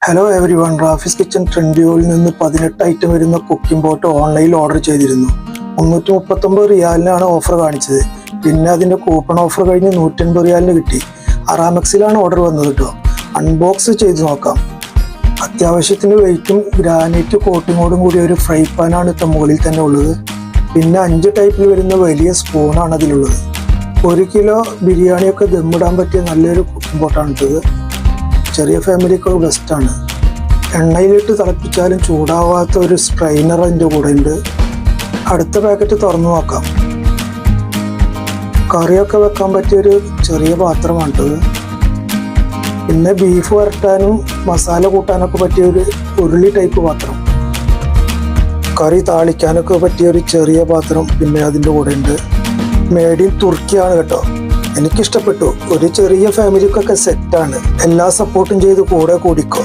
Hello every one, Rafees kitchen ട്രെൻഡിയോയിൽ നിന്ന് 18 item വരുന്ന cooking pot ഓൺലൈനിൽ ഓർഡർ ചെയ്തിരുന്നു. 339 റിയാലിനാണ് ഓഫർ കാണിച്ചത്. പിന്നെ അതിൻ്റെ കൂപ്പൺ ഓഫർ കഴിഞ്ഞ് 150 റിയാലിന് കിട്ടി. അറാമെക്സിലാണ് ഓർഡർ വന്നത് കേട്ടോ. അൺബോക്സ് ചെയ്ത് നോക്കാം. അത്യാവശ്യത്തിന് വെയിറ്റും ഗ്രാനൈറ്റ് കോട്ടിങ്ങോടും കൂടി ഒരു ഫ്രൈ പാനാണ് ഇപ്പം മുകളിൽ തന്നെ ഉള്ളത്. പിന്നെ 5 ടൈപ്പിൽ വരുന്ന വലിയ സ്പൂണാണ് അതിലുള്ളത്. 1 കിലോ ബിരിയാണിയൊക്കെ ദമ്മിടാൻ പറ്റിയ നല്ലൊരു കുക്കിംഗ് പോട്ടാണ് ഇട്ടത്. ചെറിയ ഫാമിലിക്ക് ബെസ്റ്റാണ്. എണ്ണയിലിട്ട് തിളപ്പിച്ചാലും ചൂടാവാത്ത ഒരു സ്ട്രെയിനർ അതിൻ്റെ കൂടെ ഉണ്ട്. അടുത്ത പാക്കറ്റ് തുറന്നു നോക്കാം. കറിയൊക്കെ വെക്കാൻ പറ്റിയൊരു ചെറിയ പാത്രമാണിട്ടത്. പിന്നെ ബീഫ് വരട്ടാനും മസാല കൂട്ടാനൊക്കെ പറ്റിയൊരു ഉരുളി ടൈപ്പ് പാത്രം. കറി താളിക്കാനൊക്കെ പറ്റിയൊരു ചെറിയ പാത്രം പിന്നെ അതിൻ്റെ കൂടെ ഉണ്ട്. മേഡ് ഇൻ തുർക്കിയാണ് കേട്ടോ. എനിക്കിഷ്ടപ്പെട്ടു. ഒരു ചെറിയ ഫാമിലിക്കൊക്കെ സെറ്റാണ്. എല്ലാ സപ്പോർട്ടും ചെയ്ത് കൂടെ കൂടിക്കോ.